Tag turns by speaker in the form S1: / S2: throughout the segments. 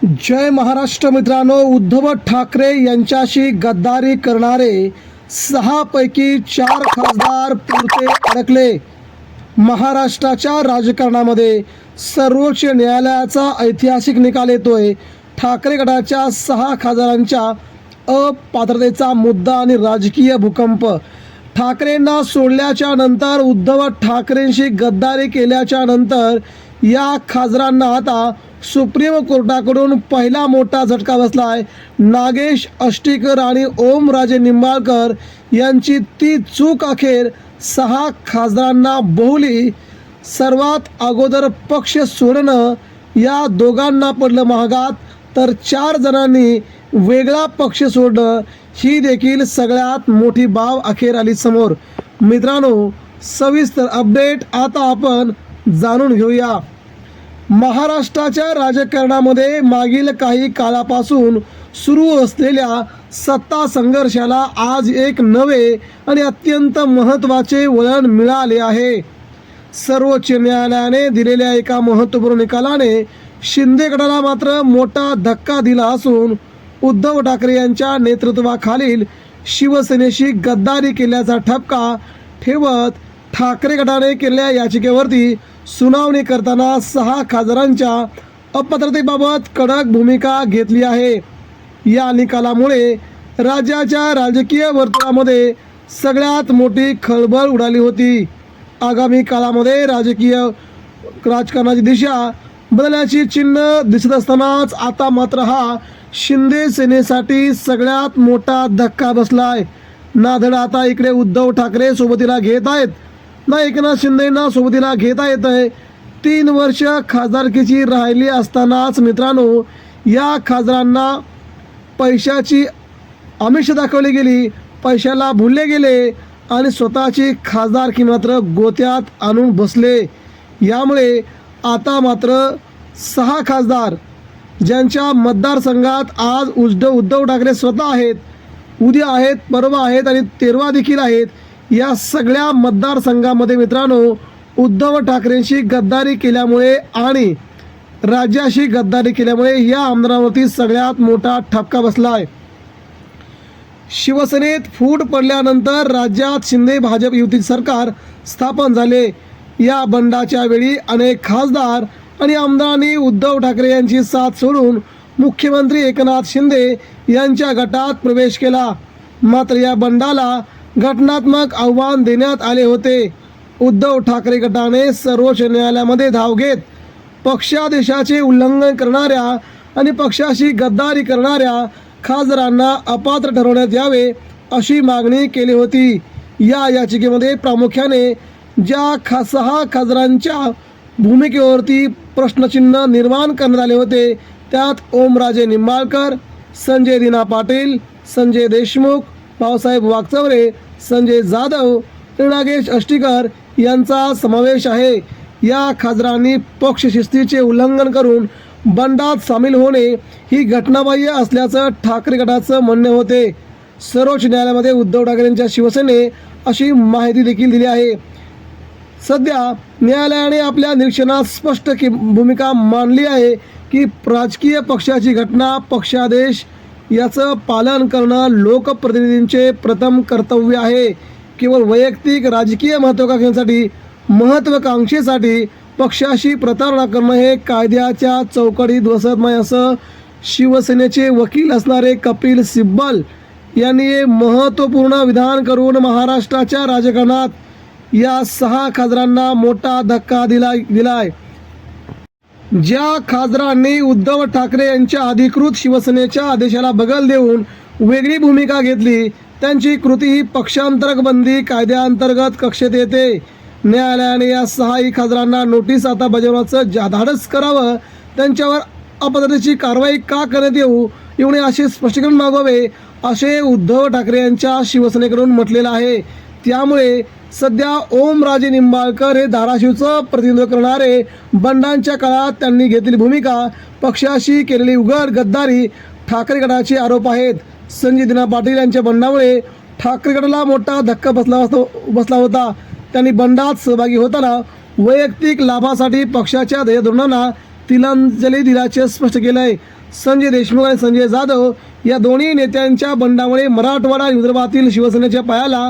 S1: जय महाराष्ट्र मित्रांनो, उद्धव ठाकरे यांच्याशी गद्दारी करणारे 6 पैकी 4 खासदार पुरते अडकले। महाराष्ट्राच्या राजकारणामध्ये सर्वोच्च न्यायालयाचा ऐतिहासिक निकाल येतोय। ठाकरे गटाच्या 6 खासदारांच्या अपात्रतेचा मुद्दा आणि राजकीय भूकंप। ठाकरेंना सोडल्याच्या नंतर, उद्धव ठाकरेंशी गद्दारी केल्याच्या नंतर या खासदारांना आता सुप्रीम कोर्टाकडून पहिला मोठा झटका बसलाय। नागेश अष्टीकर आणि ओमराजे निंबाळकर यांची ती चूक अखेर 6 खासदारांना बोहली। सर्वात अगोदर पक्ष सोडणं या दोघांना पडलं महागात, तर 4 जणांनी वेगळा पक्ष सोडणं ही देखील सगळ्यात मोठी बाब अखेर आली समोर। मित्रांनो, सविस्तर अपडेट आता आपण जाणून घेऊया। महाराष्ट्राच्या राजकारणामध्ये मागील काही काळापासून सुरू असलेल्या सत्ता संघर्षाला आज एक नवे आणि अत्यंत महत्त्वाचे वळण मिळाले आहे। सर्वोच्च न्यायालयाने दिलेल्या एका महत्त्वपूर्ण निकालाने शिंदे गटाला मात्र मोठा धक्का दिला असून, उद्धव ठाकरे यांच्या नेतृत्वाखालील शिवसेनेशी गद्दारी केल्याचा ठपका ठेवत ठाकरे गटाने केलेल्या याचिकेवरती सुनावणी करताना 6 खासदारांच्या अपात्रतेबाबत कडक भूमिका घेतली आहे। या निकालामुळे राज्याच्या राजकीय वर्तुळामध्ये सगळ्यात मोठी खळबळ उडाली होती। आगामी काळामध्ये राजकारणाची दिशा बदलण्याची चिन्ह दिसत असतानाच आता मात्र हा शिंदे सेनेसाठी सगळ्यात मोठा धक्का बसलाय। ना धड आता इकडे उद्धव ठाकरे सोबतीला घेत आहेत, ना एकनाथ शिंदेंना सोबतीला घेता येत आहे। 3 वर्ष खासदारकीची राहिली असतानाच मित्रांनो, या खासदारांना पैशाची आमिष दाखवली गेली, पैशाला भुलले गेले आणि स्वतःची खासदारकी मात्र गोत्यात आणून बसले। यामुळे आता मात्र 6 खासदार ज्यांच्या मतदारसंघात आज उद्धव ठाकरे स्वतः आहेत, उद्या आहेत, परवा आहेत आणि 13 देखील आहेत, या सगळ्या मतदारसंघामध्ये मित्रांनो उद्धव ठाकरेंशी गद्दारी केल्यामुळे आणि राज्याशी गद्दारी केल्यामुळे या आमदारांवरती सगळ्यात मोठा ठपका बसला आहे। शिवसेनेत फूट पडल्यानंतर राज्यात शिंदे भाजप युती सरकार स्थापन झाले। या बंडाच्या वेळी अनेक खासदार आणि आमदारांनी उद्धव ठाकरे यांची साथ सोडून मुख्यमंत्री एकनाथ शिंदे यांच्या गटात प्रवेश केला। मात्र या बंडाला घटनात्मक आव्हान देण्यात आले होते। उद्धव ठाकरे गटाने सर्वोच्च न्यायालयामध्ये धाव घेत पक्षादेशाचे उल्लंघन करणाऱ्या आणि पक्षाशी गद्दारी करणाऱ्या खासदारांना अपात्र ठरवण्यात यावे अशी मागणी केली होती। या याचिकेमध्ये प्रामुख्याने ज्या 6 खासदारांच्या भूमिकेवरती प्रश्नचिन्ह निर्माण करण्यात आले होते, त्यात ओमराजे निंबाळकर, संजय दिना पाटील, संजय देशमुख, भाऊसाहेब वागचौरे, संजय जाधव, नागेश अष्टीकर यांचा समावेश आहे। या खासदारांनी पक्षशिस्तीचे उल्लंघन करून बंडात सामील होणे ही घटनाबाह्य असल्याचं ठाकरे गटाचं म्हणणे होते। सर्वोच्च न्यायालयामध्ये उद्धव ठाकरेंच्या शिवसेने अशी माहिती देखील दिली आहे। सध्या न्यायालयाने आपल्या निरीक्षणात स्पष्ट भूमिका मांडली आहे की राजकीय पक्षाची घटना, पक्षादेश याचं पालन करणं लोकप्रतिनिधींचे प्रथम कर्तव्य आहे। केवळ वैयक्तिक राजकीय महत्त्वाकांक्षेसाठी पक्षाशी प्रतारणा करणं हे कायद्याच्या चौकटीत बसत नाही, असं शिवसेनेचे वकील असणारे कपिल सिब्बल यांनी हे महत्त्वपूर्ण विधान करून महाराष्ट्राच्या राजकारणात या 6 खासदारांना मोठा धक्का दिलाय। ज्या खासदारांनी उद्धव ठाकरे यांच्या अधिकृत शिवसेनेच्या आदेशाला बगल देऊन वेगळी भूमिका घेतली, त्यांची कृती ही पक्षांतर्गत बंदी कायद्याअंतर्गत कक्षेत येते। न्यायालयाने या 6 खासदारांना नोटीस आता बजावण्याचं धाडस करावं, त्यांच्यावर अपात्रतेची कारवाई का करण्यात येऊ नये असे स्पष्टीकरण मागावे असे उद्धव ठाकरे यांच्या शिवसेनेकडून म्हटलेलं आहे। त्यामुळे सध्या ओमराजे निंबाळकर हे धाराशिवचं प्रतिनिधित्व करणारे बंडांच्या काळात त्यांनी घेतलेली भूमिका, पक्षाशी केलेली उघड गद्दारी ठाकरे गटाचे आरोप आहेत। संजय दिना पाटील यांच्या बंडामुळे ठाकरे गटाला मोठा धक्का बसला होता। त्यांनी बंडात सहभागी होताना वैयक्तिक लाभासाठी पक्षाच्या ध्येयधोरणांना तिलांजली दिल्याचे स्पष्ट केलं आहे. संजय देशमुख आणि संजय जाधव या दोन्ही नेत्यांच्या बंडामुळे मराठवाडा आणि विदर्भातील शिवसेनेच्या पायाला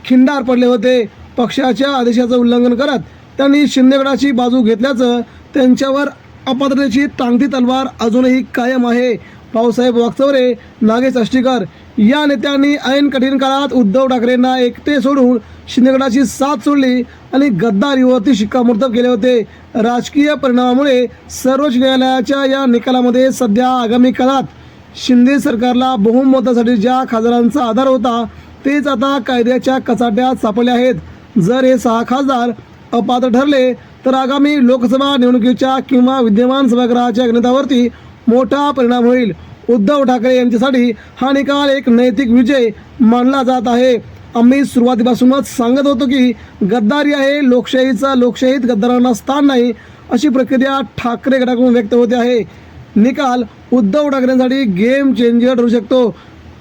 S1: खिंडार पडले होते. पक्षाच्या आदेशाचं उल्लंघन करत त्यांनी शिंदेगडाची बाजू घेतल्याचं त्यांच्यावर अपात्रतेची टांगती तलवार अजूनही कायम आहे. भाऊसाहेब वागचौरे, नागेश आष्टीकर या नेत्यांनी ऐन कठीण काळात उद्धव ठाकरेंना एकटे सोडून शिंदेगडाची साथ सोडली आणि गद्दारीवरती शिक्कामोर्तब केले होते. राजकीय परिणामामुळे सर्वोच्च न्यायालयाच्या या निकालामध्ये सध्या आगामी काळात शिंदे सरकारला बहुमतासाठी ज्या खासदारांचा आधार होता तेच आता कायद्याच्या कचाट्यात सापडले आहेत. जर हे 6 खासदार अपात्र ठरले तर आगामी लोकसभा निवडणुकीच्या किंवा विद्यमान सभागृहाच्या गणितावरती मोठा परिणाम होईल. उद्धव ठाकरे यांच्यासाठी हा निकाल एक नैतिक विजय मानला जात आहे. आम्ही सुरुवातीपासूनच सांगत होतो की गद्दारी आहे लोकशाहीचा, लोकशाहीत गद्दारांना स्थान नाही, अशी प्रतिक्रिया ठाकरे गटाकडून व्यक्त होते आहे. निकाल उद्धव ठाकरेंसाठी गेम चेंजर ठरू शकतो.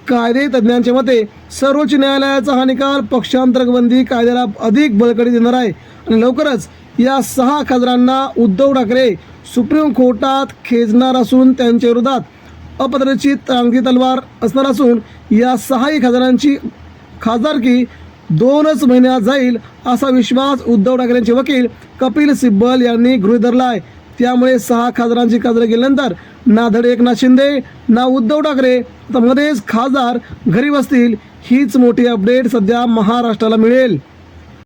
S1: कायदे तज्ज्ञांच्या मते सर्वोच्च न्यायालयाचा हा निकाल पक्षांतरबंदी कायद्याला अधिक बळकटी देणार आहे आणि लवकरच या 6 खासदारांना उद्धव ठाकरे सुप्रीम कोर्टात खेचणार असून त्यांच्या विरोधात अपात्रतेची टांगती तलवार असणार असून या 6ही खासदारांची खासदारकी 2च महिन्यात जाईल असा विश्वास उद्धव ठाकरेंचे वकील कपिल सिब्बल यांनी गृहीत धरला आहे. त्यामुळे 6 खासदारांची खासदारकी गेल्यानंतर ना धड एकनाथ शिंदे ना उद्धव ठाकरे आता मध्येच खासदार घरी बसतील. हीच मोठी अपडेट सध्या महाराष्ट्राला मिळेल.